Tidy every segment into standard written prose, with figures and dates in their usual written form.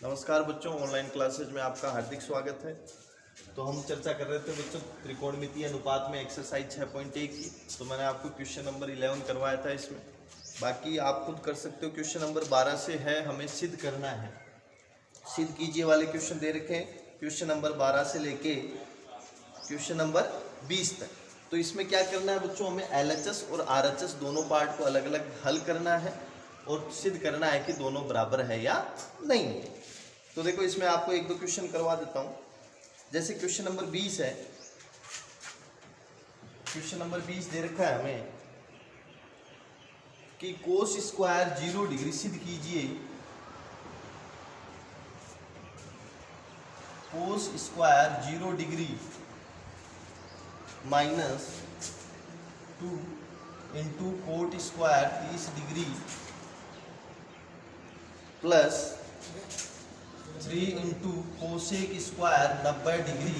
नमस्कार बच्चों, online classes में आपका हार्दिक स्वागत है। तो हम चर्चा कर रहे थे बच्चों त्रिकोणमितीय अनुपात में एक्सरसाइज 6.1 की। तो मैंने आपको क्वेश्चन नंबर 11 करवाया था इसमें। बाकी आप खुद कर सकते हो। क्वेश्चन नंबर 12 से है, हमें सिद्ध करना है। सिद्ध कीजिए वाले क्वेश्चन दे रखे हैं, क्वेश्चन नंबर 12 से लेके क्वेश्चन नंबर 20 तक। तो इसमें क्या करना है बच्चों, हमें LHS और RHS दोनों पार्ट को अलग अलग हल करना है और सिद्ध करना है कि दोनों बराबर है या नहीं है। तो देखो इसमें आपको एक दो क्वेश्चन करवा देता हूं। जैसे क्वेश्चन नंबर 20 है, क्वेश्चन नंबर 20 दे रखा है हमें कि कोस स्क्वायर 0 डिग्री सिद्ध कीजिए। Cos square 0 degree minus 2 into cot square 30 degree plus 3 into cosec square 90 degree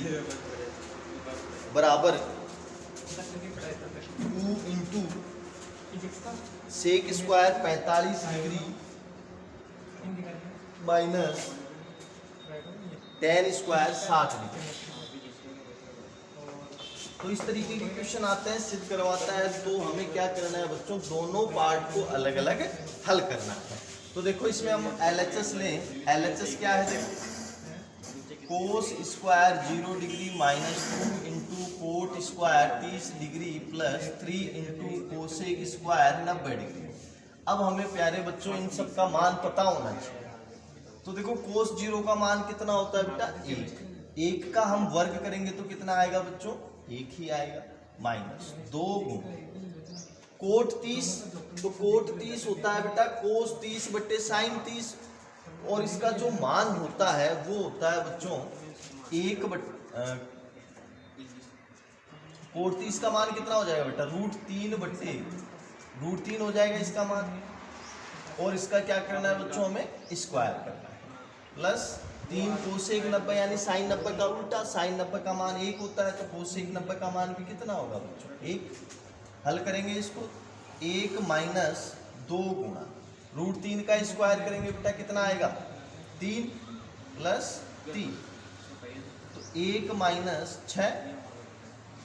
बराबर 2 into sec square 45 degree minus tan square 60 degree. तो इस तरीके के क्वेश्चन आते हैं, सिद्ध करवाता है। तो हमें क्या करना है बच्चों, दोनों पार्ट को अलग अलग हल करना है। तो देखो इसमें हम LHS लें। LHS क्या है, देखो कोस square 0 degree minus 2 into cot square 30 degree plus 3 into cosec square 90 degree. अब हमें प्यारे बच्चों इन सब का मान पता होना चाहिए। तो देखो कोस 0 का मान कितना होता है बेटा, 1 का हम वर्ग करेंगे तो कितना आएगा बच्चों, 1 ही आएगा, माइनस 2 गुण कोट 30। तो कोट 30 होता है बेटा कोस 30 बट्टे साइन 30, और इसका जो मान होता है वो होता है बच्चों 1 कोट 30 का मान कितना हो जाएगा बेटा, √3 बट्टे √3 हो जाएगा इसका मान। और इसका क्या करना है बच्चों, हमें स्क्वायर करना है, प्लस 3 कोसेक 90 यानी साइन 90 का उल्टा। साइन 90 का मान 1 होता है, तो कोसेक 90 का मान भी कितना होगा बच्चों, 1। हल करेंगे इसको, 1 माइनस 2 गुणा √3 का स्क्वायर करेंगे बेटा कितना आएगा, 3 प्लस 3, तो 1 माइनस 6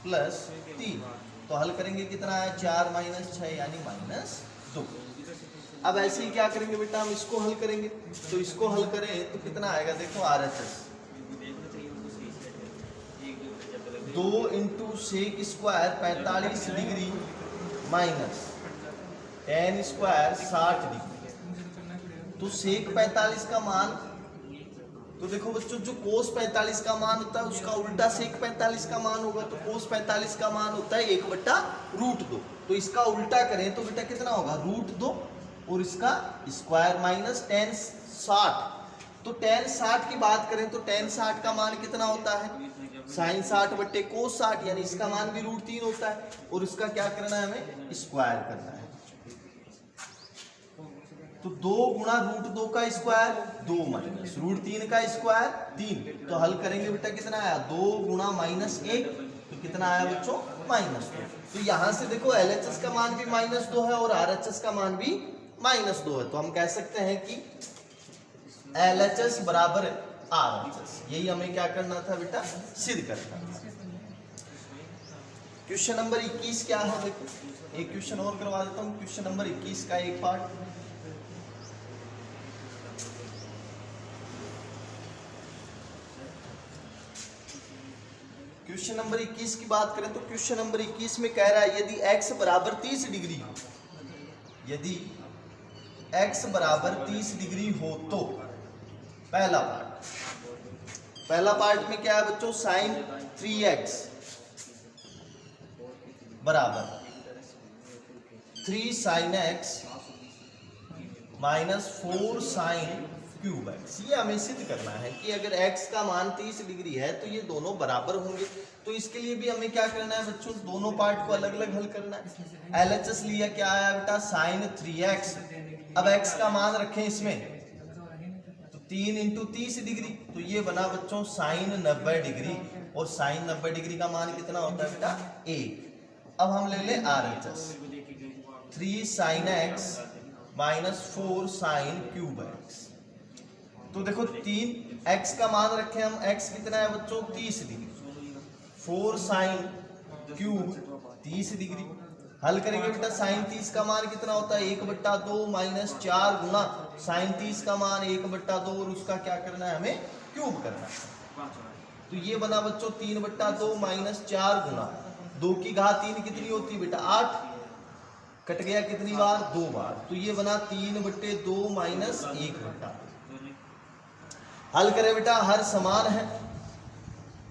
प्लस 3। तो हल करेंगे कितना आया, 4 माइनस 6 यानी -2। अब ऐसे ही क्या करेंगे बेटा, हम इसको हल करेंगे। तो इसको हल करें तो कितना आएगा, देखो RHS 2 into sec square 45 degree minus tan square 60 degree. तो सेक 45 का मान, तो देखो बच्चों जो कोस 45 का मान होता है उसका उल्टा सेक 45 का मान होगा। तो कोस 45 का मान होता है 1/√2। तो इसका उल्टा करें तो बेटा कितना होगा, √2, और इसका स्क्वायर माइनस टेन 60। तो टेन 60 की बात करें तो टेन 60 का मान कितना होता है, साइन 60 बट्टे कोस 60, यानी इसका मान भी √3 होता है। और इसका क्या करना है, हमें स्क्वायर करना है। तो 2 गुणा √2 का स्क्वायर 2 माइनस √3 का स्क्वायर 3। तो हल करेंगे बेटा कितना आया, 2 गुणा -1, तो कितना आया बच्चों, -2। तो यहां से देखो LHS का मान भी -2 है और RHS का मान भी -2 है। तो हम कह सकते हैं कि LHS बराबर RHS। यही हमें क्या करना था बेटा, सिद्ध करना था। क्वेश्चन नंबर 21 क्या है, देखो एक क्वेश्चन और करवा देता हूं। क्वेश्चन नंबर 21 का एक पार्ट, क्वेश्चन नंबर 21 की बात करें तो क्वेश्चन नंबर 21 में कह रहा है यदि x बराबर 30 डिग्री हो, यदि x बराबर 30 डिग्री हो तो पहला पार्ट में क्या है बच्चों, साइन 3x बराबर 3 sin x minus 4 sin cube x। ये हमें सिद्ध करना है कि अगर x का मान 30 डिग्री है तो ये दोनों बराबर होंगे। तो इसके लिए भी हमें क्या करना है बच्चों, दोनों पार्ट को अलग अलग हल करना है। LHS लिया क्या आया बेटा, साइन 3x। अब x का मान रखें इसमें, तो 3 इंटू 30 डिग्री, तो ये बना बच्चों साइन 90 डिग्री। और साइन 90 डिग्री का मान कितना होता है बेटा, 1। अब हम ले लें RHS, 3 sin x minus 4 sin cube x। तो देखो 3 x का मान रखे हम, x कितना है बच्चों 30 डिग्री, 4 साइन क्यूब 30 डिग्री। हल करेंगे बेटा, साइन 30 का मान कितना होता है 1/2 माइनस 4 गुना साइन 30 का मान 1/2 और उसका क्या करना है हमें क्यूब करना है। तो ये बना बच्चों 3/2 माइनस 4 गुना 2 की घात 3 कितनी होती है बेटा 8, कट गया कितनी बार 2 बार, तो ये बना 3/2 माइनस 1/2। हल करें बेटा, हर समान है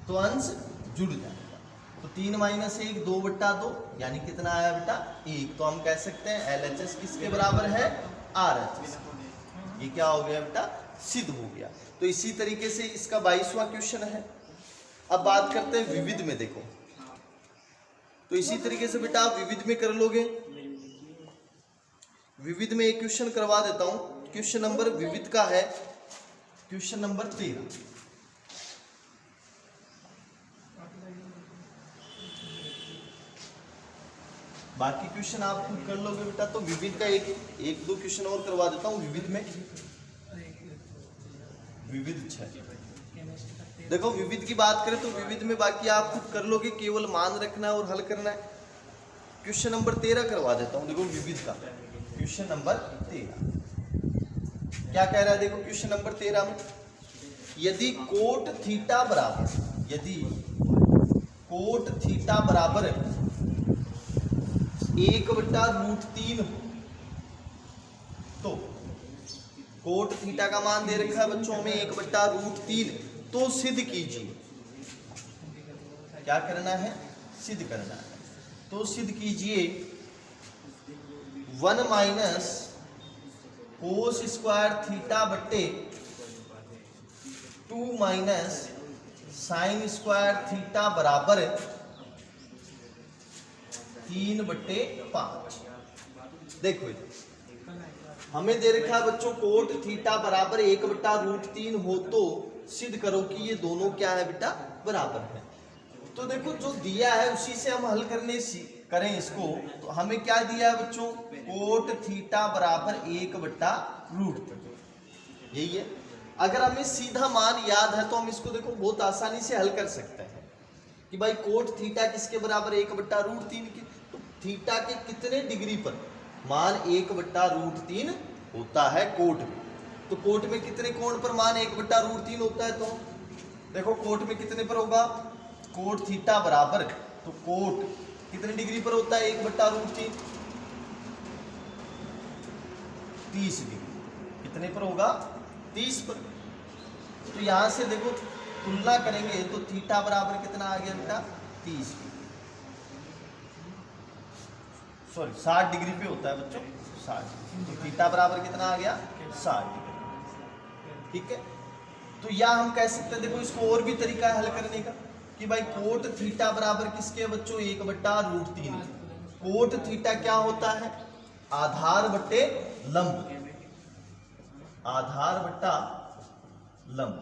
तो अंश जुड़ जाएगा, तो 3 माइनस 1 2/2 यानी कितना आया बेटा 1। तो हम कह सकते हैं LHS किसके बराबर है RHS। ये क्या हो गया बेटा सिद्ध हो गया। तो इसी तरीके से इसका 22वां क्वेश्चन है। अब बात करते हैं विविध में। देखो तो इसी तरीके से बेटा आप विविध में कर लोगे। विविध में एक क्वेश्चन करवा देता हूं। क्वेश्चन नंबर विविध का है क्वेश्चन नंबर 13। बाकी क्वेश्चन आप खुद कर लोगे बेटा। तो विविध का एक दो क्वेश्चन और करवा देता हूं विविध में। विविध 6। देखो विविध की बात करें तो विविध में बाकी आप खुद कर लोगे, केवल मान रखना है और हल करना है। क्वेश्चन नंबर 13 करवा देता हूं। देखो विविध का क्वेश्चन नंबर 13 क्या कह रहा है। देखो क्वेश्चन नंबर 13 में यदि कोट थीटा बराबर 1/√3 हो तो कोट थीटा का मान दे रखा है बच्चों में 1/√3, तो सिद्ध कीजिए। क्या करना है सिद्ध करना है। तो सिद्ध कीजिए 1 माइनस कोस स्क्वायर थीटा बट्टे 2 माइनस साइन स्क्वायर थीटा बराबर 3/5। देखो हमें दे रखा है बच्चों कोट थीटा बराबर 1/√3 हो तो सिद्ध करो कि ये दोनों क्या है बेटा बराबर है। तो देखो जो दिया है उसी से हम हल करें इसको। तो हमें क्या दिया है बच्चों कोट थीटा बराबर 1/√3, यही है। अगर हमें सीधा मान याद है तो हम इसको देखो बहुत आसानी से हल कर सकते हैं कि भाई कोट थीटा किसके बराबर 1/√3 की। तो थीटा के कितने डिग्री पर मान 1/√3 होता है कोट में। तो कोट में कितने कोण पर मान 1/√3 होता है। तो देखो कोट में कितने पर होगा कोट थीटा बराबर, तो कोट कितने डिग्री पर होता है 1/√3 30 डिग्री। कितने पर होगा 30 पर। तो यहां से देखो तुलना करेंगे तो थीटा बराबर कितना आ गया बेटा 30, सॉरी 60 डिग्री पे होता है बच्चों 60। तो थीटा बराबर कितना आ गया 60 डिग्री। ठीक है। तो या हम कह सकते हैं देखो इसको और भी तरीका है हल करने का कि भाई कोट थीटा बराबर किसके बच्चों 1/√3। कोट थीटा क्या होता है आधार बट्टे लंब, आधार बट्टा लंब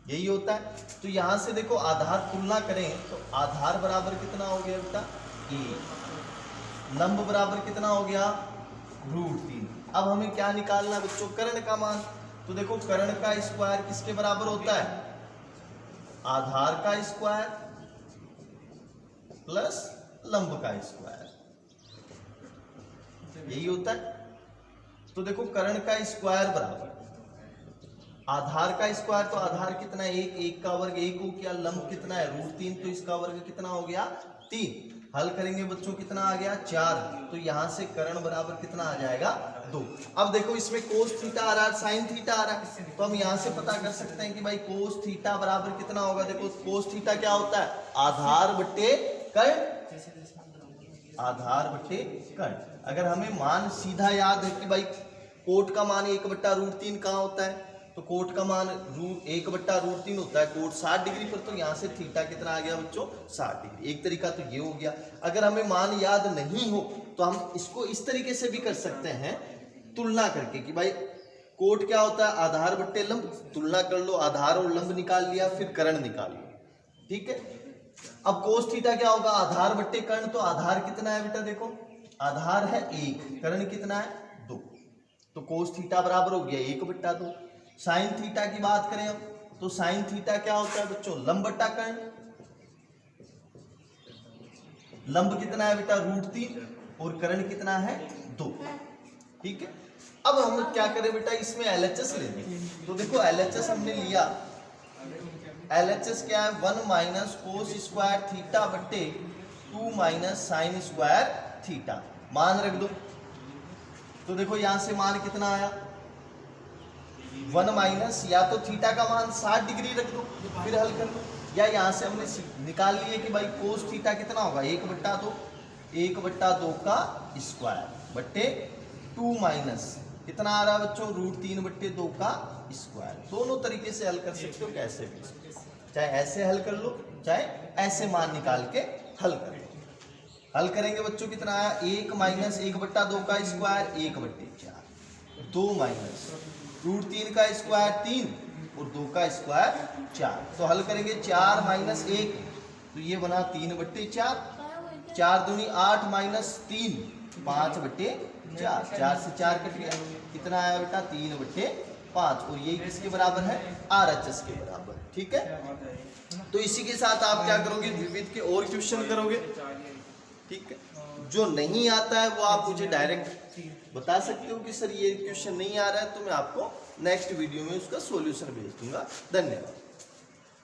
यही होता है। तो यहां से देखो आधार तुलना करें तो आधार बराबर कितना हो गया बेटा 1, लंब बराबर कितना हो गया √3। अब हमें क्या निकालना बच्चों कर्ण का मान। तो देखो कर्ण का स्क्वायर किसके बराबर होता है आधार का स्क्वायर प्लस लंब का स्क्वायर, यही होता है। तो देखो कर्ण का स्क्वायर बराबर आधार का स्क्वायर, तो आधार कितना है 1, 1 का वर्ग 1 हो गया, लंब कितना है √3, तो इसका वर्ग कितना हो गया 3। हल करेंगे बच्चों कितना आ गया 4। तो यहां से कर्ण बराबर कितना आ जाएगा 2। अब देखो इसमें कोस थीटा आ रहा है साइन थीटा आ रहा है, तो हम यहां से पता कर सकते हैं कि भाई कोस थीटा बराबर कितना होगा। देखो कोस थीटा क्या होता है आधार बट्टे कर्ण, आधार बट्टे कर्ण। अगर हमें मान सीधा याद है कि भाई कोट का मान 1/√3 कहाँ होता है, तो कोट का मान 1/√3 होता है कोट 60 डिग्री पर। तो यहाँ से थीटा कितना आ गया बच्चों 60 डिग्री। एक तरीका तो ये हो गया। अगर हमें मान याद नहीं हो तो हम इसको इस तरीके से भी कर सकते हैं तुलना करके कि भाई कोट क्या होता है आधार बट्टे लंब, तुलना कर लो आधार और लंब निकाल लिया फिर कर्ण निकाल लिया। ठीक है। अब कोस थीटा क्या होगा आधार बट्टे कर्ण, तो आधार कितना है बेटा देखो आधार है 1, कर्ण कितना है 2, तो कोस थीटा बराबर हो गया 1/2। साइन थीटा की बात करें हम, तो साइन थीटा क्या होता है बच्चों, लंब बटा कर्ण। लंब कितना है बेटा, √3 और कर्ण कितना है 2। ठीक है, अब हम क्या करें बेटा, इसमें LHS ले लें। तो देखो LHS हमने लिया, LHS क्या है 1 माइनस कोस स्क्वायर थीटा बट्टे 2 माइनस साइन स्क्वायर थीटा। मान रख दो, तो देखो यहां से मान कितना आया 1 माइनस, या तो थीटा का मान 60 डिग्री रख दो फिर हल कर लो, या यहां से हमने निकाल लिया कि भाई कोस थीटा कितना होगा 1/2, 1/2 का स्क्वायर बट्टे 2 माइनस कितना आ रहा है बच्चों, √3/2 का स्क्वायर। दोनों तरीके से हल कर सकते हो, कैसे भी, चाहे ऐसे हल कर लो चाहे ऐसे मान निकाल के हल कर लो। हल करेंगे बच्चों कितना आया, 1 माइनस 1/2 का स्क्वायर 1/4, 2 माइनस √3 का स्क्वायर 3 और 2 का स्क्वायर 4। तो हल करेंगे 4 माइनस 1, तो ये बना 3/4, 4 दूनी 8 माइनस 3 5/4, 4 से 4 कट गया, कितना आया बेटा 3/5, और ये किसके बराबर है, RHS के बराबर। ठीक है, तो इसी के साथ आप क्या करोगे, विविध के और क्वेश्चन करोगे। ठीक है, जो नहीं आता है वो आप मुझे डायरेक्ट बता सकते हो कि सर ये क्वेश्चन नहीं आ रहा है, तो मैं आपको नेक्स्ट वीडियो में उसका सॉल्यूशन भेज दूंगा। धन्यवाद।